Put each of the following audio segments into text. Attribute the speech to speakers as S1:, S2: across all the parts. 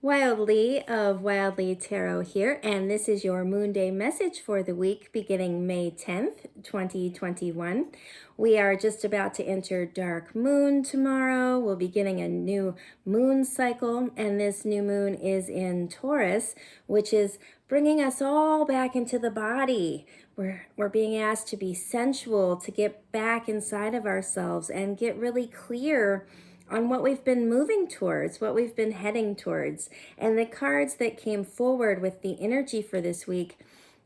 S1: Wildly of Wildly Tarot here, and this is your Moonday message for the week beginning May 10th, 2021. We are just about to enter dark moon tomorrow. We'll be getting a new moon cycle, and this new moon is in Taurus, which is bringing us all back into the body. We're being asked to be sensual, to get back inside of ourselves and get really clear on what we've been moving towards, what we've been heading towards. And the cards that came forward with the energy for this week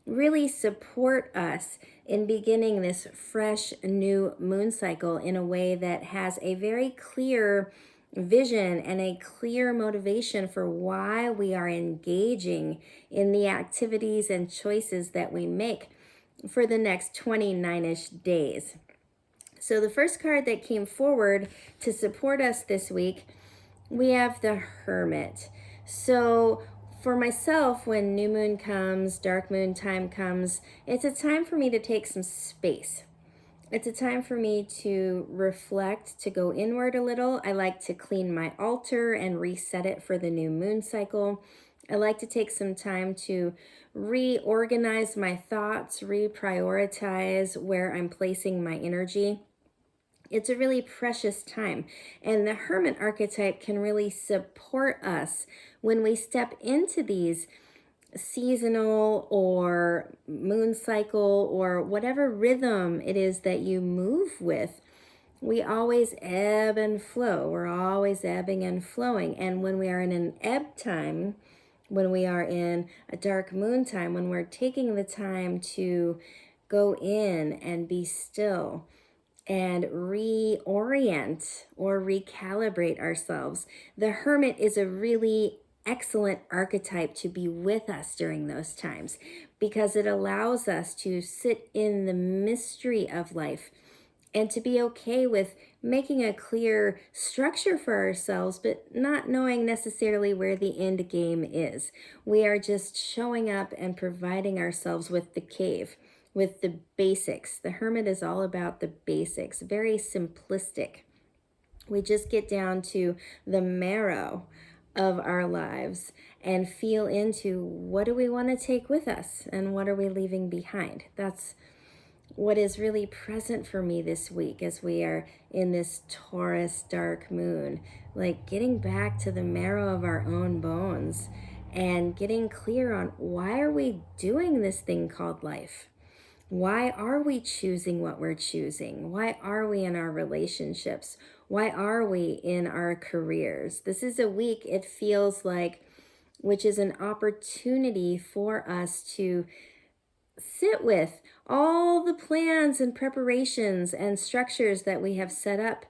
S1: really support us in beginning this fresh new moon cycle in a way that has a very clear vision and a clear motivation for why we are engaging in the activities and choices that we make for the next 29-ish days. So the first card that came forward to support us this week, we have the Hermit. So for myself, when new moon comes, dark moon time comes, it's a time for me to take some space. It's a time for me to reflect, to go inward a little. I like to clean my altar and reset it for the new moon cycle. I like to take some time to reorganize my thoughts, reprioritize where I'm placing my energy. It's a really precious time, and the Hermit archetype can really support us when we step into these seasonal or moon cycle or whatever rhythm it is that you move with. We always ebb and flow. We're always ebbing and flowing. And when we are in an ebb time, when we are in a dark moon time, when we're taking the time to go in and be still and reorient or recalibrate ourselves, the Hermit is a really excellent archetype to be with us during those times because it allows us to sit in the mystery of life and to be okay with making a clear structure for ourselves, but not knowing necessarily where the end game is. We are just showing up and providing ourselves with the cave, with the basics. The Hermit is all about the basics, very simplistic. We just get down to the marrow of our lives and feel into what do we want to take with us and what are we leaving behind. That's what is really present for me this week as we are in this Taurus dark moon, like getting back to the marrow of our own bones and getting clear on why are we doing this thing called life? Why are we choosing what we're choosing? Why are we in our relationships? Why are we in our careers? This is a week, it feels like, which is an opportunity for us to sit with all the plans and preparations and structures that we have set up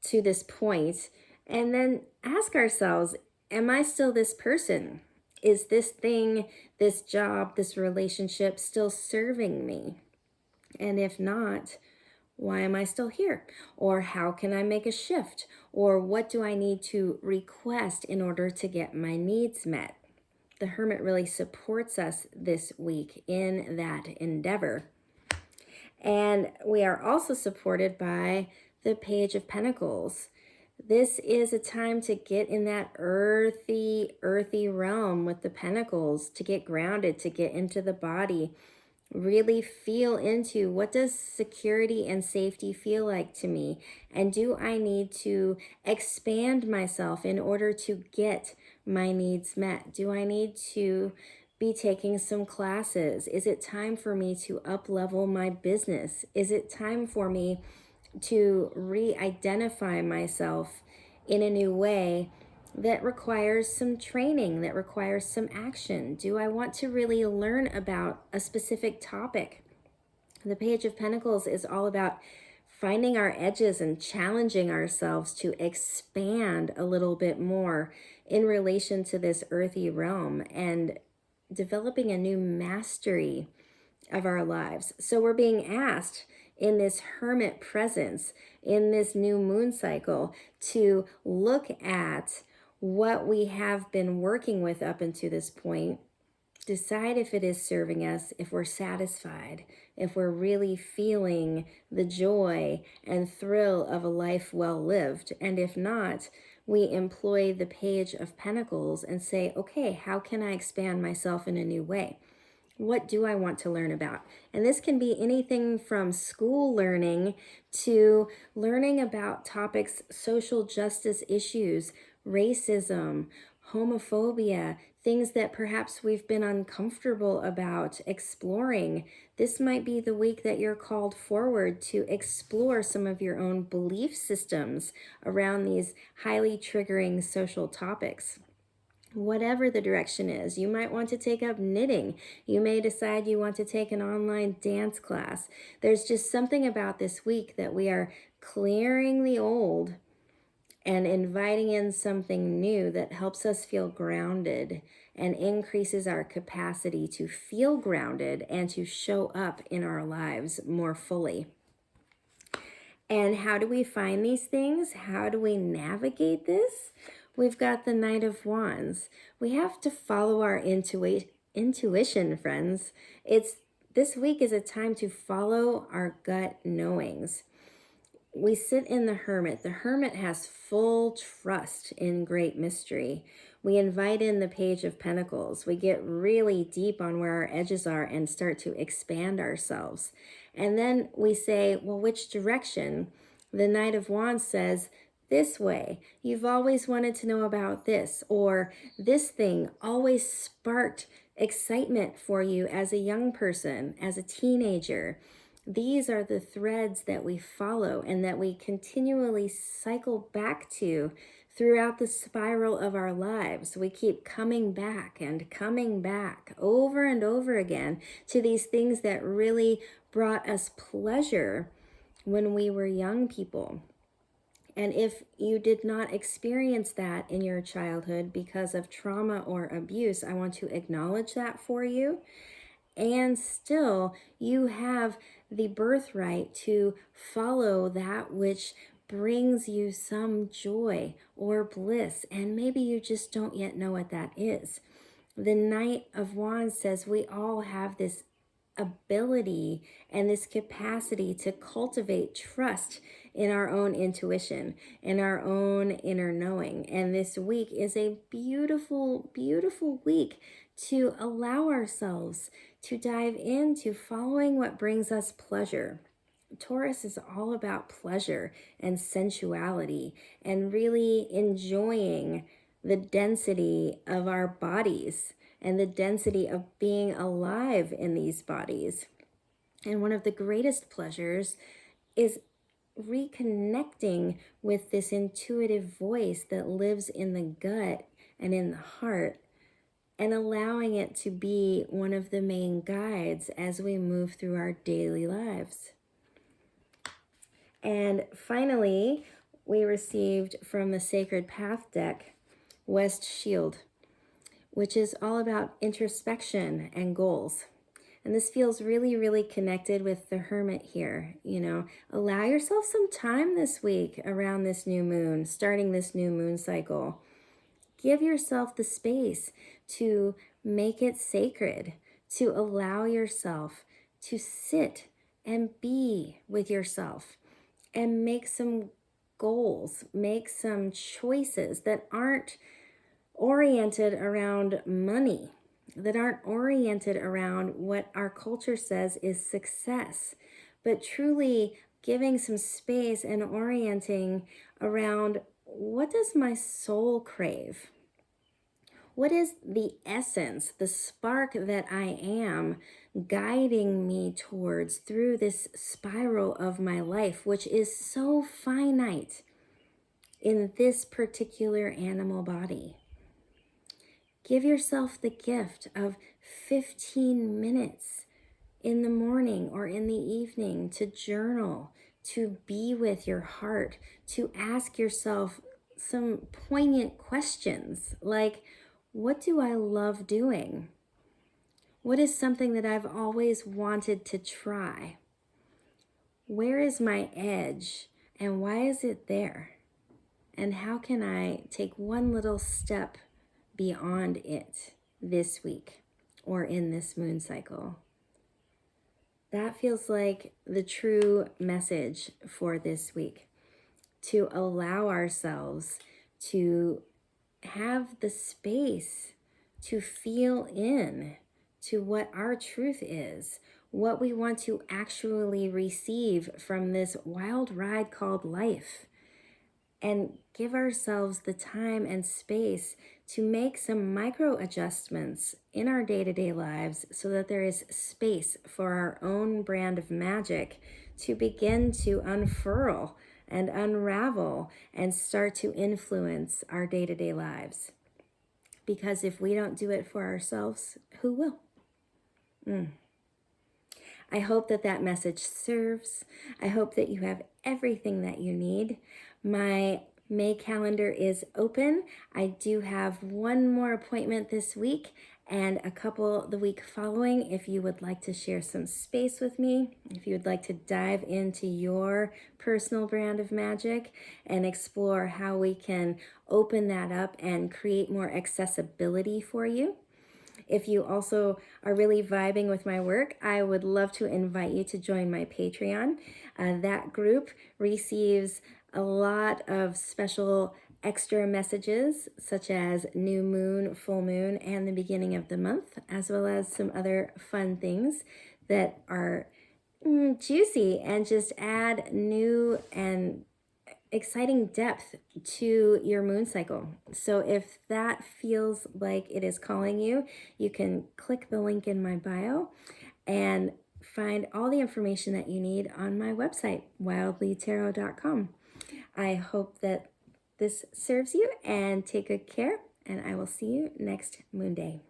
S1: to this point, and then ask ourselves, am I still this person? Is this thing, this job, this relationship still serving me? And if not, why am I still here? Or how can I make a shift? Or what do I need to request in order to get my needs met? The Hermit really supports us this week in that endeavor. And we are also supported by the Page of Pentacles. This is a time to get in that earthy realm with the Pentacles, to get grounded, to get into the body, really feel into what does security and safety feel like to me? And do I need to expand myself in order to get my needs met? Do I need to be taking some classes? Is it time for me to up-level my business? Is it time for me to re-identify myself in a new way that requires some training, that requires some action? Do I want to really learn about a specific topic? The Page of Pentacles is all about finding our edges and challenging ourselves to expand a little bit more in relation to this earthy realm and developing a new mastery of our lives. So we're being asked in this Hermit presence, in this new moon cycle, to look at what we have been working with up until this point, decide if it is serving us, if we're satisfied, if we're really feeling the joy and thrill of a life well lived. And if not, we employ the Page of Pentacles and say, okay, how can I expand myself in a new way? What do I want to learn about? And this can be anything from school learning to learning about topics, social justice issues, racism, homophobia, things that perhaps we've been uncomfortable about exploring. This might be the week that you're called forward to explore some of your own belief systems around these highly triggering social topics. Whatever the direction is, you might want to take up knitting. You may decide you want to take an online dance class. There's just something about this week that we are clearing the old and inviting in something new that helps us feel grounded and increases our capacity to feel grounded and to show up in our lives more fully. And how do we find these things? How do we navigate this? We've got the Knight of Wands. We have to follow our intuition, friends. This week is a time to follow our gut knowings. We sit in the Hermit. The Hermit has full trust in great mystery. We invite in the Page of Pentacles. We get really deep on where our edges are and start to expand ourselves. And then we say, well, which direction? The Knight of Wands says, this way. You've always wanted to know about this, or this thing always sparked excitement for you as a young person, as a teenager. These are the threads that we follow and that we continually cycle back to throughout the spiral of our lives. We keep coming back and coming back over and over again to these things that really brought us pleasure when we were young people. And if you did not experience that in your childhood because of trauma or abuse, I want to acknowledge that for you. And still, you have the birthright to follow that which brings you some joy or bliss. And maybe you just don't yet know what that is. The Knight of Wands says we all have this ability and this capacity to cultivate trust in our own intuition, in our own inner knowing. And this week is a beautiful, beautiful week to allow ourselves to dive into following what brings us pleasure. Taurus is all about pleasure and sensuality and really enjoying the density of our bodies and the density of being alive in these bodies. And one of the greatest pleasures is reconnecting with this intuitive voice that lives in the gut and in the heart, and allowing it to be one of the main guides as we move through our daily lives. And finally, we received from the Sacred Path deck, West Shield, which is all about introspection and goals. And this feels really, really connected with the Hermit here. Allow yourself some time this week around this new moon, starting this new moon cycle. Give yourself the space to make it sacred, to allow yourself to sit and be with yourself and make some goals, make some choices that aren't oriented around money, that aren't oriented around what our culture says is success, but truly giving some space and orienting around, what does my soul crave? What is the essence, the spark that I am guiding me towards through this spiral of my life, which is so finite in this particular animal body? Give yourself the gift of 15 minutes in the morning or in the evening to journal, to be with your heart, to ask yourself some poignant questions like, what do I love doing? What is something that I've always wanted to try? Where is my edge and why is it there? And how can I take one little step beyond it this week or in this moon cycle? That feels like the true message for this week, to allow ourselves to have the space to feel in to what our truth is, what we want to actually receive from this wild ride called life, and give ourselves the time and space to make some micro adjustments in our day-to-day lives so that there is space for our own brand of magic to begin to unfurl and unravel and start to influence our day-to-day lives. Because if we don't do it for ourselves, who will? I hope that that message serves. I hope that you have everything that you need. My May calendar is open. I do have one more appointment this week and a couple the week following if you would like to share some space with me, if you would like to dive into your personal brand of magic and explore how we can open that up and create more accessibility for you. If you also are really vibing with my work, I would love to invite you to join my Patreon. That group receives a lot of special extra messages, such as new moon, full moon, and the beginning of the month, as well as some other fun things that are juicy and just add new and exciting depth to your moon cycle. So if that feels like it is calling you, you can click the link in my bio and find all the information that you need on my website, wildlytarot.com. I hope that this serves you, and take good care, and I will see you next Moon Day.